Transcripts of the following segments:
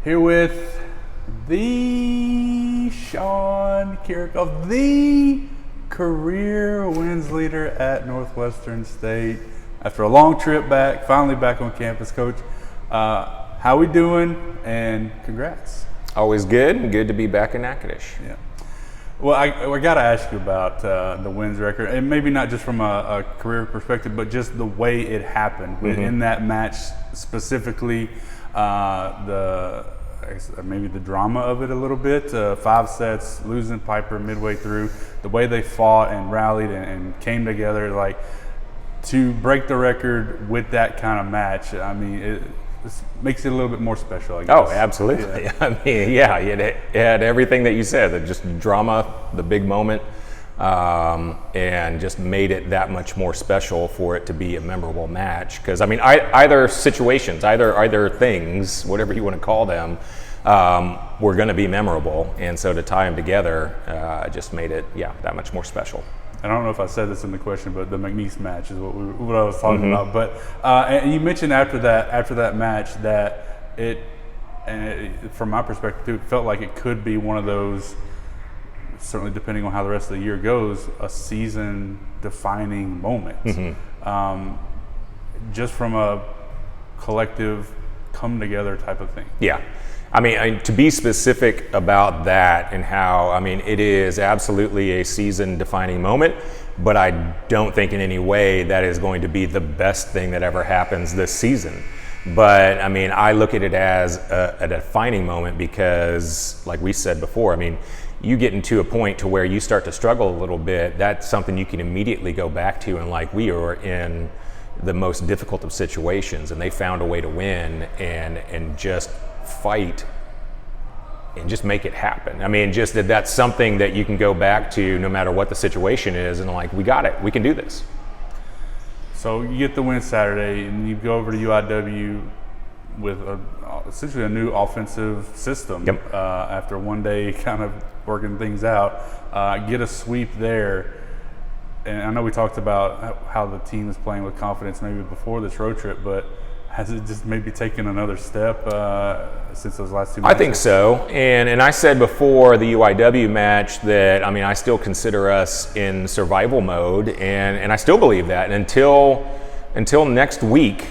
Here with the Sean Kiracofe, the career wins leader at Northwestern State. After a long trip back, finally back on campus, Coach. How we doing? And congrats. Always good. Good to be back in Natchitoches. Yeah. Well, I got to ask you about the wins record, and maybe not just from a career perspective, but just the way it happened in that match specifically. Maybe the drama of it a little bit. 5 sets, losing Piper midway through. The way they fought and rallied and came together, like to break the record with that kind of match. I mean, it makes it a little bit more special, I guess. Oh, absolutely. Yeah. I mean, yeah, it had everything that you said. Just drama, the big moment, and just made it that much more special for it to be a memorable match. Because I mean, either situations, either things, whatever you want to call them, were going to be memorable, and so to tie them together just made it, that much more special. I don't know if I said this in the question, but the McNeese match is what I was talking about. But and you mentioned after that match that from my perspective too, it felt like it could be one of those, certainly depending on how the rest of the year goes, a season-defining moment. Just from a collective come-together type of thing. Yeah. I mean, to be specific about that and how, I mean, it is absolutely a season-defining moment, but I don't think in any way that is going to be the best thing that ever happens this season. But, I mean, I look at it as a defining moment because, like we said before, I mean, you get into a point to where you start to struggle a little bit, that's something you can immediately go back to, and like we were in the most difficult of situations, and they found a way to win and just fight and just make it happen. I mean, just that's something that you can go back to no matter what the situation is, and like, we got it, we can do this. So you get the win Saturday, and you go over to UIW with essentially a new offensive system. After one day kind of working things out, get a sweep there. And I know we talked about how the team is playing with confidence maybe before this road trip, but has it just maybe taken another step since those last 2 matches? I think so. And I said before the UIW match that, I mean, I still consider us in survival mode, and I still believe that. And until next week,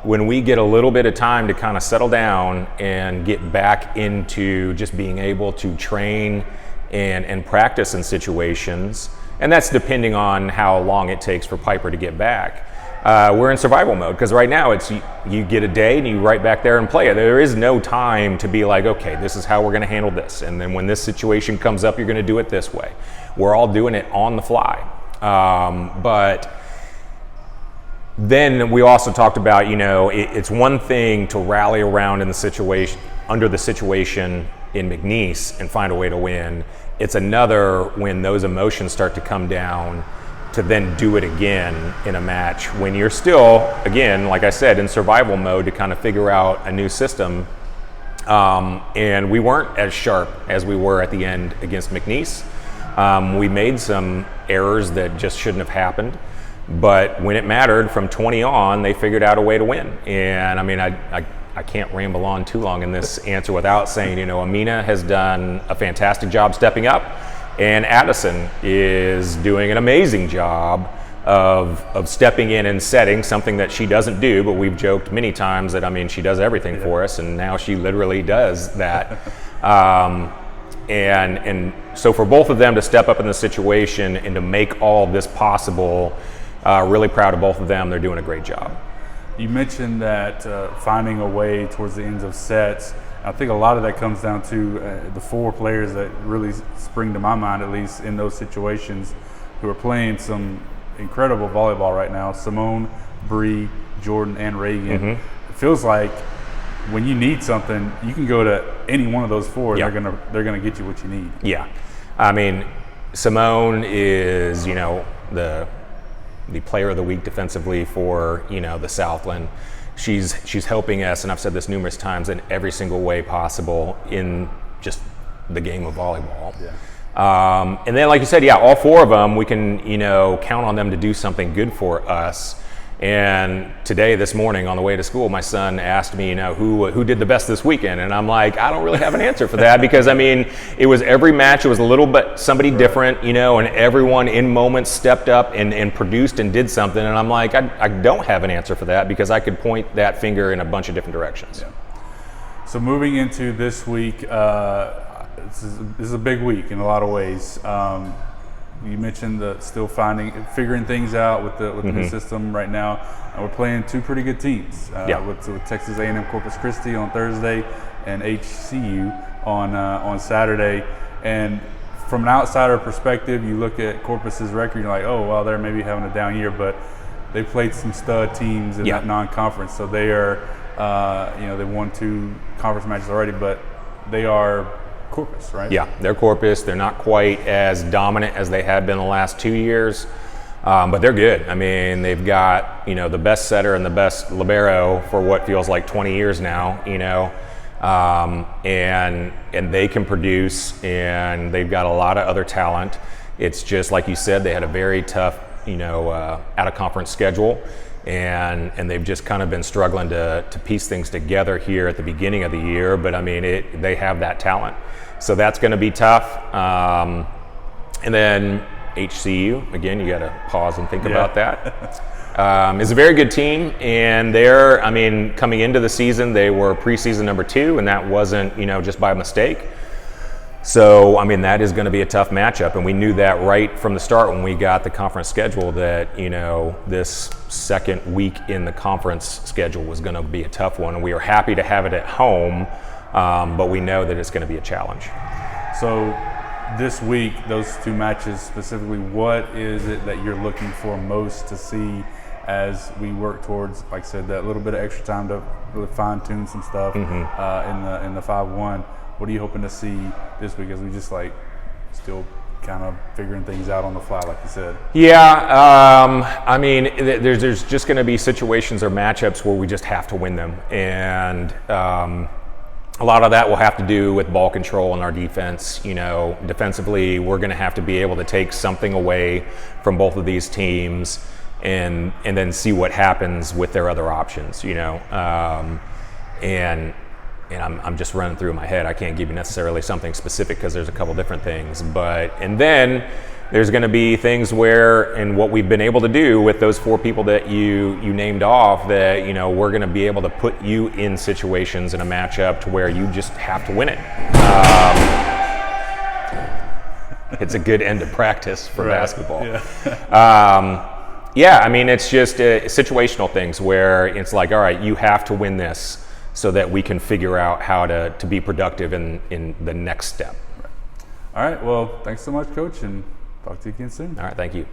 when we get a little bit of time to kind of settle down and get back into just being able to train and practice in situations, and that's depending on how long it takes for Piper to get back. We're in survival mode because right now it's you get a day and you right back there and play it. There is no time to be like, okay, this is how we're going to handle this, and then when this situation comes up, you're going to do it this way. We're all doing it on the fly. But then we also talked about, it's one thing to rally around in the situation, under the situation in McNeese and find a way to win. It's another when those emotions start to come down to then do it again in a match when you're still, again, like I said, in survival mode to kind of figure out a new system. And we weren't as sharp as we were at the end against McNeese. We made some errors that just shouldn't have happened. But when it mattered from 20 on, they figured out a way to win. And I mean, I can't ramble on too long in this answer without saying, Amina has done a fantastic job stepping up. And Addison is doing an amazing job of stepping in and setting, something that she doesn't do, but we've joked many times that, I mean, she does everything for us, and now she literally does that. And so for both of them to step up in the situation and to make all of this possible, really proud of both of them. They're doing a great job. You mentioned that finding a way towards the ends of sets. I think a lot of that comes down to the 4 players that really spring to my mind, at least in those situations, who are playing some incredible volleyball right now. Simone, Bree, Jordan, and Reagan. It feels like when you need something, you can go to any one of those 4. Yeah. They're gonna get you what you need. Yeah, I mean, Simone is the player of the week defensively for the Southland. She's helping us, and I've said this numerous times, in every single way possible in just the game of volleyball. And then, like you said, all 4 of them, we can count on them to do something good for us. And today, this morning, on the way to school, my son asked me, who did the best this weekend? And I'm like, I don't really have an answer for that, because I mean, it was every match, it was a little bit somebody different, and everyone in moments stepped up and produced and did something. And I'm like, I don't have an answer for that, because I could point that finger in a bunch of different directions. Yeah. So moving into this week, this is a big week in a lot of ways. You mentioned still figuring things out with the new system right now, and we're playing two pretty good teams with Texas A&M Corpus Christi on Thursday and HCU on Saturday. And from an outsider perspective, you look at Corpus's record, you're like, oh, well, they're maybe having a down year, but they played some stud teams in that non-conference, so they are, they won 2 conference matches already, but they are Corpus, right? Yeah, they're Corpus. They're not quite as dominant as they had been the last 2 years, but they're good. I mean, they've got the best setter and the best libero for what feels like 20 years now. And they can produce, and they've got a lot of other talent. It's just like you said, they had a very tough, out of conference schedule. And they've just kind of been struggling to piece things together here at the beginning of the year. But I mean, they have that talent. So that's going to be tough. And then HCU, again, you got to pause and think about that. Is a very good team. And coming into the season, they were preseason number 2, and that wasn't, just by mistake. So, that is going to be a tough matchup, and we knew that right from the start when we got the conference schedule that, this second week in the conference schedule was going to be a tough one, and we were happy to have it at home, but we know that it's going to be a challenge. So, this week, those 2 matches specifically, what is it that you're looking for most to see as we work towards, like I said, that little bit of extra time to really fine-tune some stuff in the 5-1? What are you hoping to see this week as we just still kind of figuring things out on the fly, like you said? Yeah, there's just going to be situations or matchups where we just have to win them. And a lot of that will have to do with ball control and our defense. Defensively, we're going to have to be able to take something away from both of these teams and then see what happens with their other options, And I'm just running through my head. I can't give you necessarily something specific because there's a couple different things. And then there's going to be things where, and what we've been able to do with those 4 people that you named off, that we're going to be able to put you in situations in a matchup to where you just have to win it. It's a good end of practice for basketball. It's just situational things where it's like, all right, you have to win this, so that we can figure out how to be productive in the next step. All right, well, thanks so much, Coach, and talk to you again soon. All right, thank you.